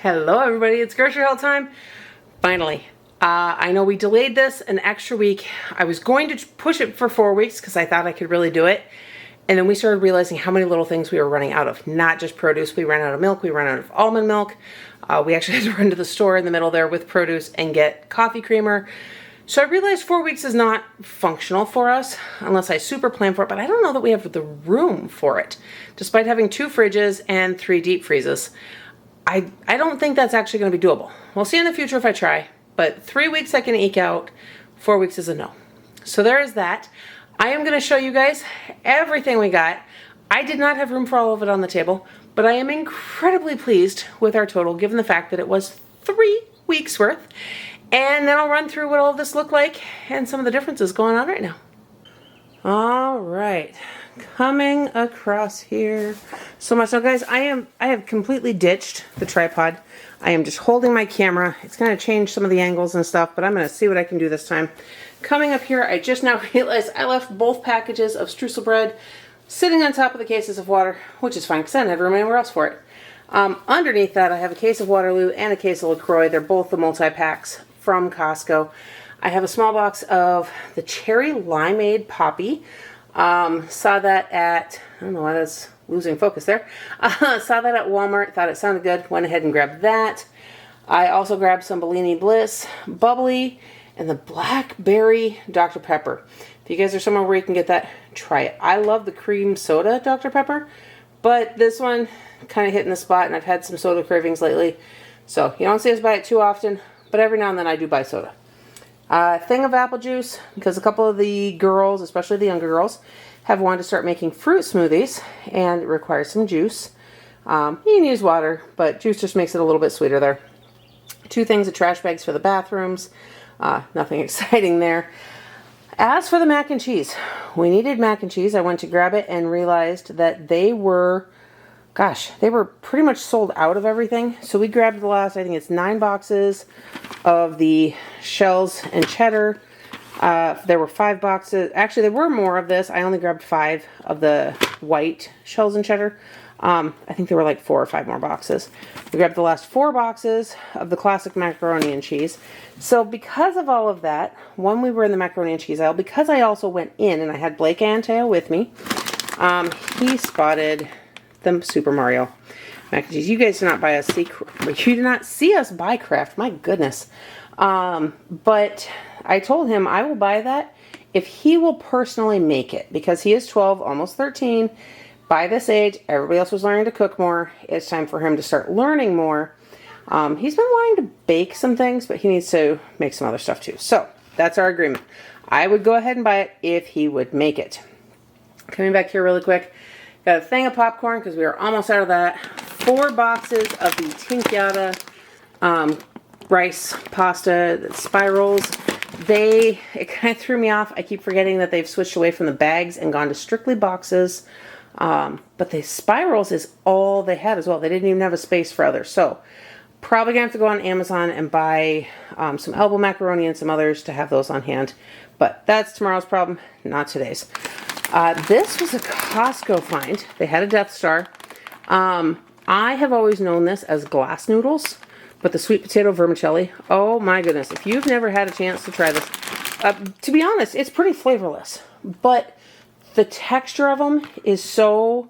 Hello everybody, it's grocery haul time. Finally. I know we delayed this an extra week. I was going to push it for 4 weeks because I thought I could really do it. And then we started realizing how many little things we were running out of. Not just produce, we ran out of milk, we ran out of almond milk. We actually had to run to the store in the middle there with produce and get coffee creamer. So I realized 4 weeks is not functional for us unless I super plan for it, but I don't know that we have the room for it. Despite having 2 fridges and 3 deep freezes, I don't think that's actually going to be doable. We'll see in the future if I try, but 3 weeks I can eke out, 4 weeks is a no. So there is that. I am going to show you guys everything we got. I did not have room for all of it on the table, but I am incredibly pleased with our total given the fact that it was 3 weeks worth. And then I'll run through what all of this looked like and some of the differences going on right now. All right, coming across here so much. Now guys, I have completely ditched the tripod. I am just holding my camera. It's going to change some of the angles and stuff, but I'm going to see what I can do this time. Coming up here, I just now realized I left both packages of streusel bread sitting on top of the cases of water, which is fine because I didn't have room anywhere else for it. Underneath that, I have a case of Waterloo and a case of LaCroix. They're both the multi-packs from Costco. I have a small box of the Cherry Limeade Poppy. Saw that at, I don't know why that's losing focus there. Saw that at Walmart, thought it sounded good, went ahead and grabbed that. I also grabbed some Bellini Bliss Bubbly and the Blackberry Dr. Pepper. If you guys are somewhere where you can get that, try it. I love the cream soda Dr. Pepper, but this one kind of hitting the spot, and I've had some soda cravings lately. So you don't see us buy it too often, but every now and then I do buy soda. Thing of apple juice, because a couple of the girls, especially the younger girls, have wanted to start making fruit smoothies, and it requires some juice. You can use water, but juice just makes it a little bit sweeter there. 2 things of trash bags for the bathrooms. Nothing exciting there. As for the mac and cheese, we needed mac and cheese. I went to grab it and realized that they were, gosh, they were pretty much sold out of everything. So we grabbed the last, I think it's 9 boxes of the shells and cheddar. There were 5 boxes. Actually, there were more of this. I only grabbed 5 of the white shells and cheddar. I think there were like 4 or 5 more boxes. We grabbed the last 4 boxes of the classic macaroni and cheese. So because of all of that, when we were in the macaroni and cheese aisle, because I also went in and I had Blake Anteo with me, he spotted the Super Mario mac and cheese. You guys do not buy us, you do not see us buy Kraft, my goodness. But I told him I will buy that if he will personally make it, because he is 12, almost 13. By this age, everybody else was learning to cook more. It's time for him to start learning more. He's been wanting to bake some things, but he needs to make some other stuff too. So that's our agreement. I would go ahead and buy it if he would make it. Coming back here really quick, got a thing of popcorn because we are almost out of that. 4 boxes of the Tinkyada rice pasta spirals. It kind of threw me off. I keep forgetting that they've switched away from the bags and gone to strictly boxes. But the spirals is all they had as well. They didn't even have a space for others. So probably gonna have to go on Amazon and buy some elbow macaroni and some others to have those on hand. But that's tomorrow's problem, not today's. This was a Costco find. They had a Death Star. I have always known this as glass noodles, but the sweet potato vermicelli, oh my goodness. If you've never had a chance to try this, to be honest, it's pretty flavorless, but the texture of them is so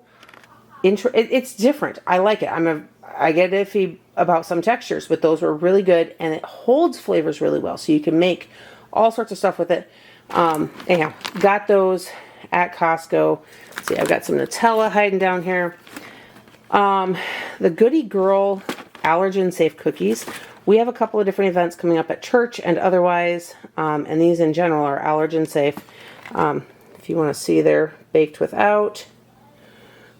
it's different. I like it. I get iffy about some textures, but those were really good, and it holds flavors really well. So you can make all sorts of stuff with it. Anyhow, got those at Costco. Let's see, I've got some Nutella hiding down here. The Goody Girl allergen safe cookies. We have a couple of different events coming up at church and otherwise, and these in general are allergen safe. If you want to see, they're baked without.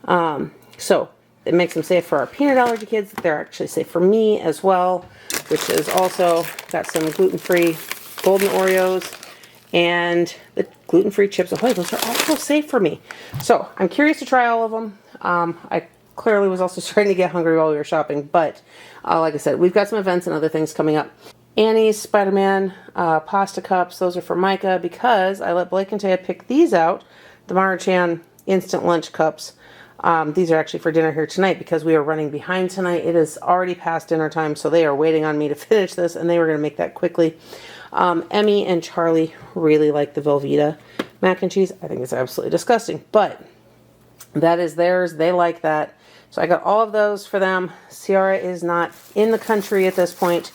So it makes them safe for our peanut allergy kids. They're actually safe for me as well, which is also got some gluten-free golden Oreos and the gluten-free Chips Ahoy. Those are also safe for me. So I'm curious to try all of them. I clearly was also starting to get hungry while we were shopping, but like I said, we've got some events and other things coming up. Annie's Spider-Man pasta cups. Those are for Micah because I let Blake and Taya pick these out. The Mara-chan instant lunch cups. These are actually for dinner here tonight because we are running behind tonight. It is already past dinner time, so they are waiting on me to finish this, and they were going to make that quickly. Emmy and Charlie really like the Velveeta mac and cheese. I think it's absolutely disgusting, but that is theirs. They like that. So I got all of those for them. Ciara is not in the country at this point.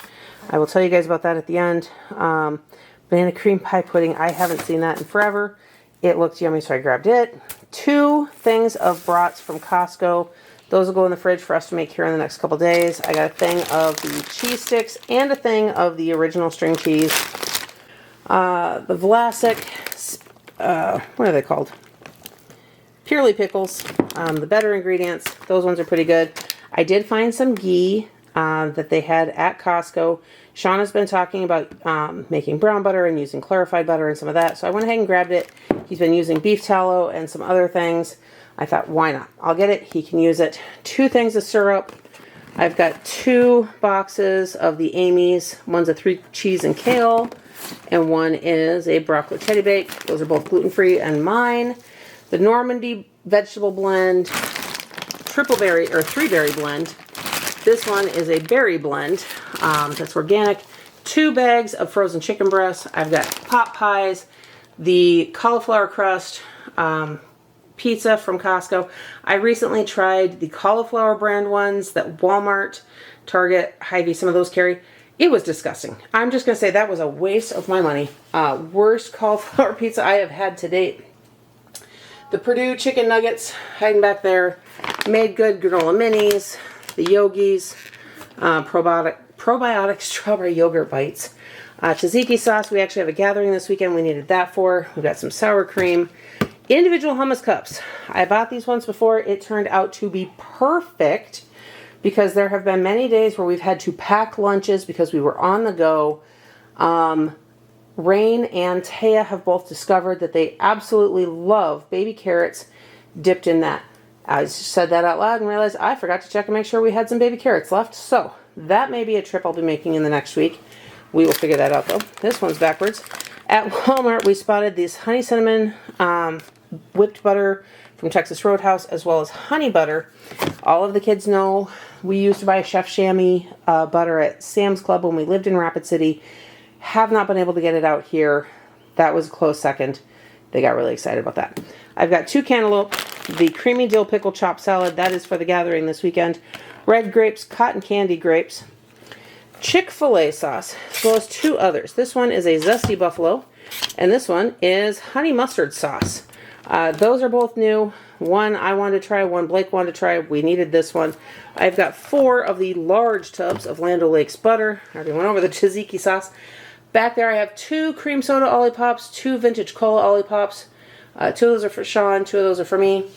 I will tell you guys about that at the end. Banana cream pie pudding. I haven't seen that in forever. It looked yummy, so I grabbed it. 2 things of brats from Costco. Those will go in the fridge for us to make here in the next couple days. I got a thing of the cheese sticks and a thing of the original string cheese. The Vlasic, what are they called? Purely pickles. The better ingredients. Those ones are pretty good. I did find some ghee that they had at Costco. Shawn has been talking about making brown butter and using clarified butter and some of that. So I went ahead and grabbed it. He's been using beef tallow and some other things. I thought, why not? I'll get it. He can use it. 2 things of syrup. I've got 2 boxes of the Amy's. One's a 3 cheese and kale, and one is a broccoli teddy bake. Those are both gluten-free. And mine, the Normandy vegetable blend, triple berry or 3-berry blend. This one is a berry blend that's organic. 2 bags of frozen chicken breasts. I've got pot pies, the cauliflower crust, pizza from Costco. I recently tried the cauliflower brand ones that Walmart, Target, Hy-Vee, some of those carry. It was disgusting. I'm just going to say that was a waste of my money. Worst cauliflower pizza I have had to date. The Purdue chicken nuggets hiding back there. Made Good granola minis. The Yogis. Probiotic strawberry yogurt bites. Tzatziki sauce. We actually have a gathering this weekend. We needed that for. We've got some sour cream. Individual hummus cups. I bought these once before. It turned out to be perfect because there have been many days where we've had to pack lunches because we were on the go. Rain and Taya have both discovered that they absolutely love baby carrots dipped in that. I said that out loud and realized I forgot to check and make sure we had some baby carrots left. So that may be a trip I'll be making in the next week. We will figure that out though. This one's backwards. At Walmart, we spotted these honey cinnamon whipped butter from Texas Roadhouse, as well as honey butter. All of the kids know we used to buy Chef Chamois butter at Sam's Club when we lived in Rapid City. Have not been able to get it out here. That was a close second. They got really excited about that. I've got 2 cantaloupe, the creamy dill pickle chopped salad. That is for the gathering this weekend. Red grapes, cotton candy grapes. Chick-fil-A sauce, as well as 2 others. This one is a zesty buffalo, and this one is honey mustard sauce. Those are both new. One I wanted to try, one Blake wanted to try. We needed this one. I've got 4 of the large tubs of Land O'Lakes butter. I already went over the tzatziki sauce. Back there I have 2 cream soda Olippops, 2 vintage cola Olippops. 2 of those are for Shawn, 2 of those are for me.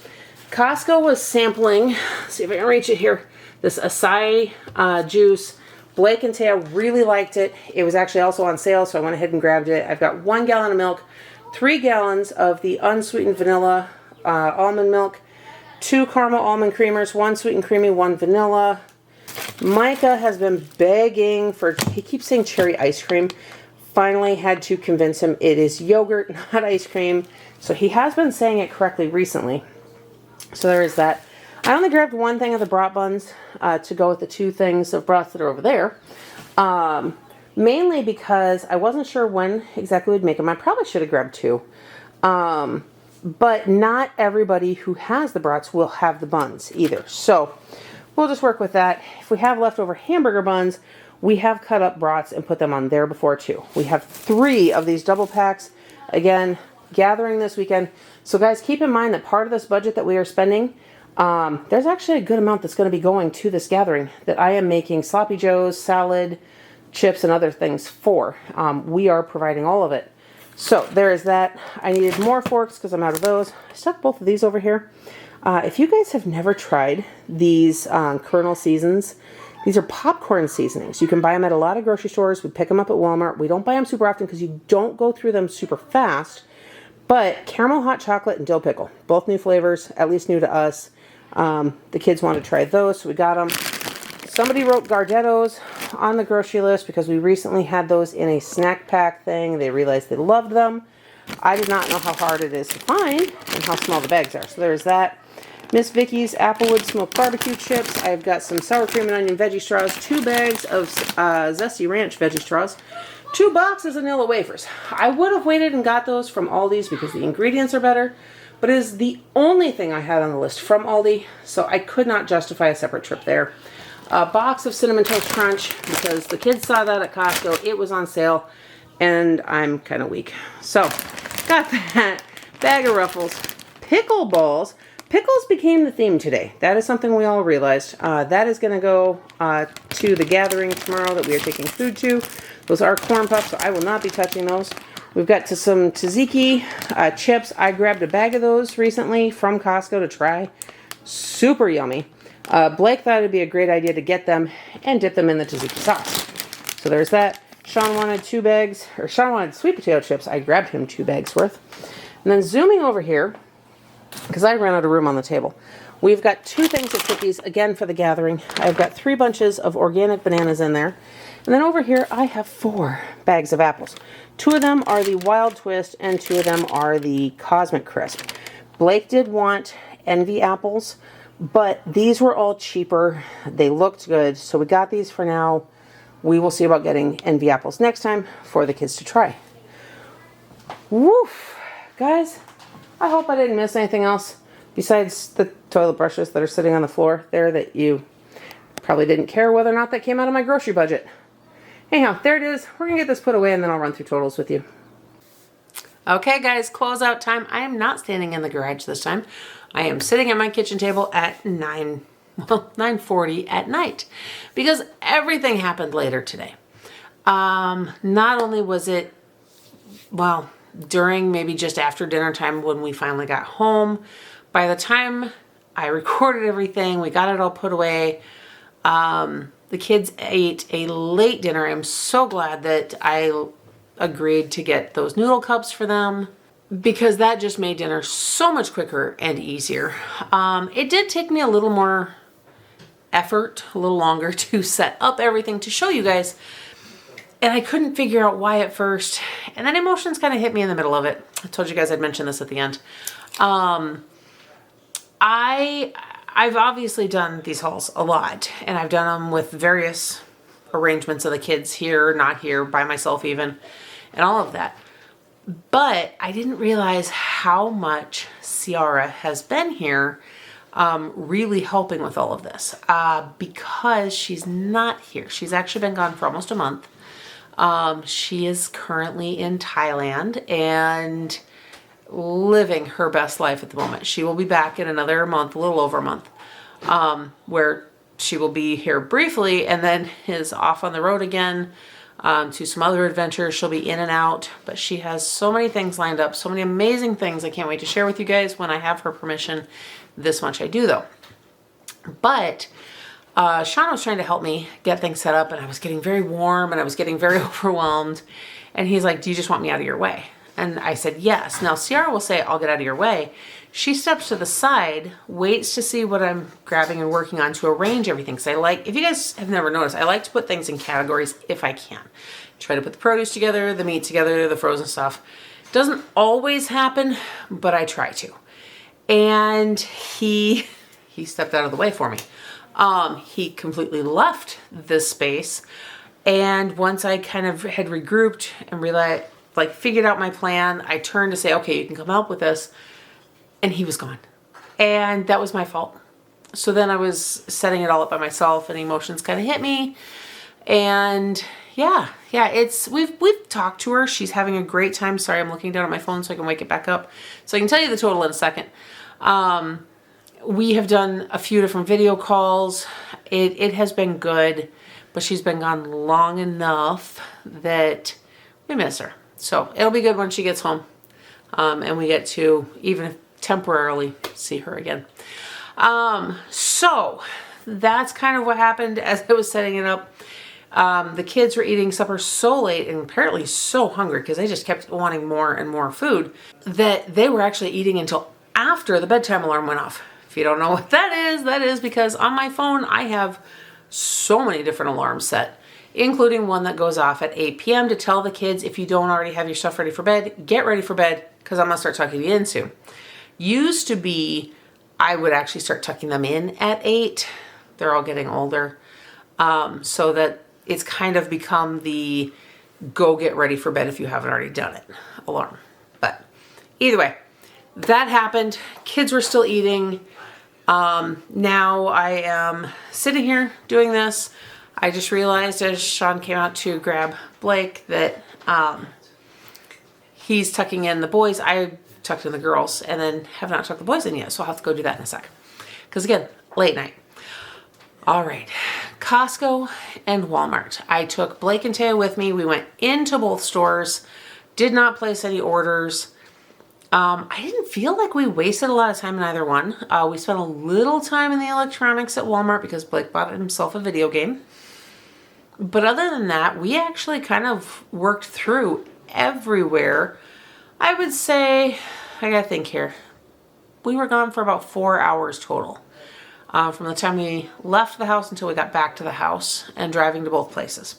Costco was sampling, let's see if I can reach it here, this acai juice. Blake and Taya really liked it. It was actually also on sale, so I went ahead and grabbed it. I've got 1 gallon of milk, 3 gallons of the unsweetened vanilla almond milk, 2 caramel almond creamers, 1 sweet and creamy, 1 vanilla. Micah has been begging for, he keeps saying cherry ice cream. Finally had to convince him it is yogurt, not ice cream. So he has been saying it correctly recently. So there is that. I only grabbed 1 thing of the brat buns to go with the 2 things of brats that are over there. Mainly because I wasn't sure when exactly we'd make them. I probably should have grabbed 2. But not everybody who has the brats will have the buns either. So we'll just work with that. If we have leftover hamburger buns, we have cut up brats and put them on there before too. We have 3 of these double packs. Again, gathering this weekend. So guys, keep in mind that part of this budget that we are spending, there's actually a good amount that's going to be going to this gathering that I am making sloppy joes, salad, chips, and other things for. We are providing all of it. So there is that. I needed more forks because I'm out of those. I stuck both of these over here. If you guys have never tried these Colonel Seasons, these are popcorn seasonings. You can buy them at a lot of grocery stores. We pick them up at Walmart. We don't buy them super often because you don't go through them super fast. But caramel hot chocolate and dill pickle, both new flavors, at least new to us. The kids want to try those, so we got them. Somebody wrote Gardettos on the grocery list because we recently had those in a snack pack thing. They realized they loved them. I did not know how hard it is to find and how small the bags are. So there's that. Miss Vicky's Applewood Smoked Barbecue Chips. I've got some sour cream and onion veggie straws, 2 bags of Zesty Ranch veggie straws, 2 boxes of vanilla wafers. I would have waited and got those from Aldi's because the ingredients are better, but it is the only thing I had on the list from Aldi, so I could not justify a separate trip there. A box of Cinnamon Toast Crunch because the kids saw that at Costco. It was on sale, and I'm kind of weak. So, got that. Bag of Ruffles. Pickle balls. Pickles became the theme today. That is something we all realized. That is going to go to the gathering tomorrow that we are taking food to. Those are corn puffs, so I will not be touching those. We've got some tzatziki chips. I grabbed a bag of those recently from Costco to try. Super yummy. Blake thought it'd be a great idea to get them and dip them in the tzatziki sauce. So there's that. Shawn wanted 2 bags, or Shawn wanted sweet potato chips. I grabbed him 2 bags worth. And then zooming over here, because I ran out of room on the table, we've got 2 things of cookies, again for the gathering. I've got 3 bunches of organic bananas in there. And then over here, I have 4 bags of apples. 2 of them are the Wild Twist, and 2 of them are the Cosmic Crisp. Blake did want Envy apples, but these were all cheaper. They looked good, so we got these for now. We will see about getting Envy apples next time for the kids to try. Woof! Guys, I hope I didn't miss anything else besides the toilet brushes that are sitting on the floor there that you probably didn't care whether or not that came out of my grocery budget. Anyhow, there it is. We're going to get this put away and then I'll run through totals with you. Okay, guys, closeout time. I am not standing in the garage this time. I am sitting at my kitchen table at 9:40 at night because everything happened later today. Not only was it, well, during maybe just after dinner time when we finally got home, by the time I recorded everything, we got it all put away. The kids ate a late dinner. I'm so glad that I agreed to get those noodle cups for them because that just made dinner so much quicker and easier. It did take me a little more effort, a little longer to set up everything to show you guys. And I couldn't figure out why at first. And then emotions kind of hit me in the middle of it. I told you guys I'd mention this at the end. I've obviously done these hauls a lot, and I've done them with various arrangements of the kids here, not here, by myself even, and all of that. But I didn't realize how much Ciara has been here really helping with all of this because she's not here. She's actually been gone for almost a month. She is currently in Thailand and living her best life at the moment. She will be back in another month, a little over a month, where she will be here briefly and then is off on the road again to some other adventures. She'll be in and out, but she has so many things lined up, so many amazing things I can't wait to share with you guys when I have her permission. This much I do though. But Shawn was trying to help me get things set up and I was getting very warm and I was getting very overwhelmed. And he's like, do you just want me out of your way? And I said, yes. Now, Ciara will say, I'll get out of your way. She steps to the side, waits to see what I'm grabbing and working on to arrange everything. Because I like, if you guys have never noticed, I like to put things in categories if I can. Try to put the produce together, the meat together, the frozen stuff. Doesn't always happen, but I try to. And he stepped out of the way for me. He completely left this space. And once I kind of had regrouped and realized, like figured out my plan, I turned to say, okay, you can come help with this. And he was gone. And that was my fault. So then I was setting it all up by myself and emotions kind of hit me. And yeah, we've talked to her. She's having a great time. Sorry, I'm looking down at my phone so I can wake it back up. So I can tell you the total in a second. We have done a few different video calls. It has been good, but she's been gone long enough that we miss her. So it'll be good when she gets home and we get to, even if temporarily, see her again. So that's kind of what happened as I was setting it up. The kids were eating supper so late and apparently so hungry because they just kept wanting more and more food that they were actually eating until after the bedtime alarm went off. If you don't know what that is because on my phone I have so many different alarms set, including one that goes off at 8 p.m. to tell the kids, if you don't already have your stuff ready for bed, get ready for bed because I'm going to start tucking you in soon. Used to be, I would actually start tucking them in at 8. They're all getting older. So that it's kind of become the go get ready for bed if you haven't already done it alarm. But either way, that happened. Kids were still eating. Now I am sitting here doing this. I just realized as Shawn came out to grab Blake that he's tucking in the boys. I tucked in the girls and then have not tucked the boys in yet. So I'll have to go do that in a sec. Because again, late night. All right, Costco and Walmart. I took Blake and Taya with me. We went into both stores, did not place any orders. I didn't feel like we wasted a lot of time in either one. We spent a little time in the electronics at Walmart because Blake bought himself a video game. But other than that, we actually kind of worked through everywhere. I would say, I gotta think here, we were gone for about 4 hours total. From the time we left the house until we got back to the house and driving to both places.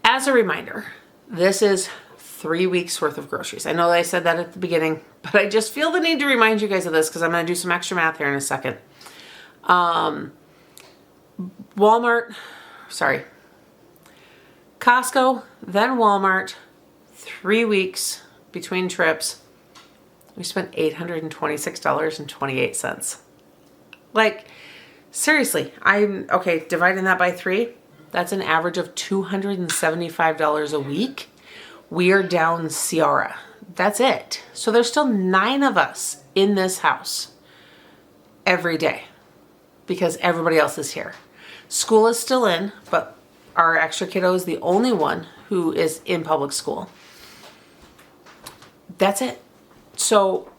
As a reminder, this is 3 weeks worth of groceries. I know that I said that at the beginning, but I just feel the need to remind you guys of this because I'm going to do some extra math here in a second. Costco, then Walmart, 3 weeks between trips. We spent $826.28. Like, seriously, dividing that by 3, that's an average of $275 a week. We are down Ciara. That's it. So there's still 9 of us in this house every day because everybody else is here. School is still in, but our extra kiddo is the only one who is in public school. That's it. So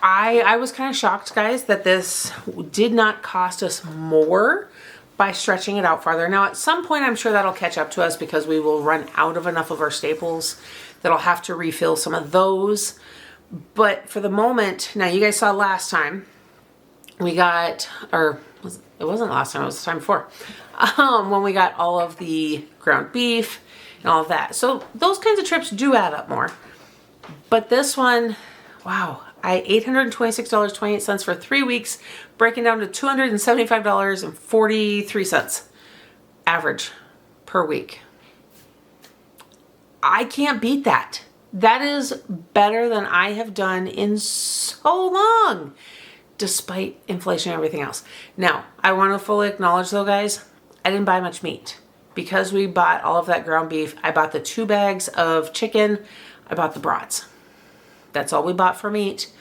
I was kind of shocked, guys, that this did not cost us more by stretching it out farther. Now, at some point, I'm sure that'll catch up to us because we will run out of enough of our staples that I'll have to refill some of those. But for the moment, now you guys saw last time, we got, or it wasn't last time, it was the time before, when we got all of the ground beef and all of that. So those kinds of trips do add up more. But this one, wow. $826.28 for 3 weeks, breaking down to $275.43 average per week. I can't beat that. That is better than I have done in so long, despite inflation and everything else. Now, I want to fully acknowledge though, guys, I didn't buy much meat. Because we bought all of that ground beef, I bought the 2 bags of chicken, I bought the brats. That's all we bought for meat.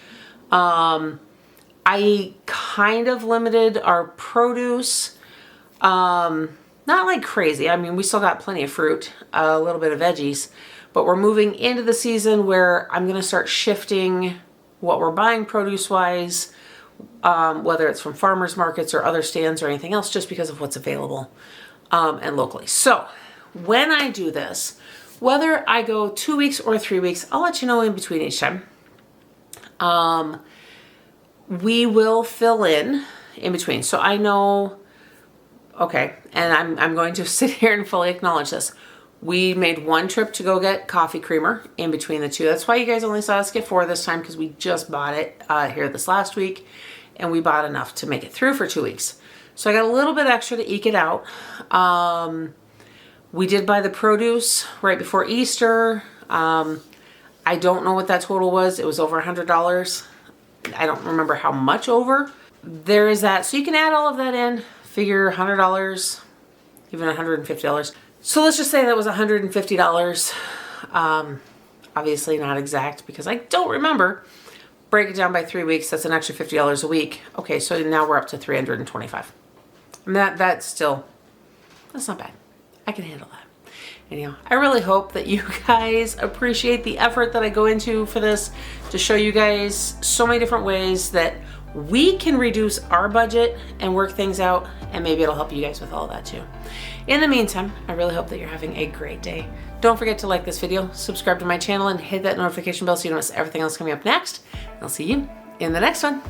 I kind of limited our produce, not like crazy. I mean, we still got plenty of fruit, a little bit of veggies, but we're moving into the season where I'm going to start shifting what we're buying produce-wise, whether it's from farmers markets or other stands or anything else, just because of what's available, and locally. So when I do this, whether I go 2 weeks or 3 weeks, I'll let you know in between each time. We will fill in between. So I know, okay, and I'm going to sit here and fully acknowledge this. We made one trip to go get coffee creamer in between the 2. That's why you guys only saw us get 4 this time, because we just bought it here this last week, and we bought enough to make it through for 2 weeks. So I got a little bit extra to eke it out. We did buy the produce right before Easter. I don't know what that total was. It was over $100. I don't remember how much over. There is that. So you can add all of that in, figure $100, even $150. So let's just say that was $150. Obviously not exact because I don't remember. Break it down by 3 weeks. That's an extra $50 a week. Okay, so now we're up to $325. And that's not bad. I can handle that. Anyhow, I really hope that you guys appreciate the effort that I go into for this to show you guys so many different ways that we can reduce our budget and work things out, and maybe it'll help you guys with all of that too. In the meantime, I really hope that you're having a great day. Don't forget to like this video, subscribe to my channel, and hit that notification bell so you don't miss everything else coming up next. I'll see you in the next one.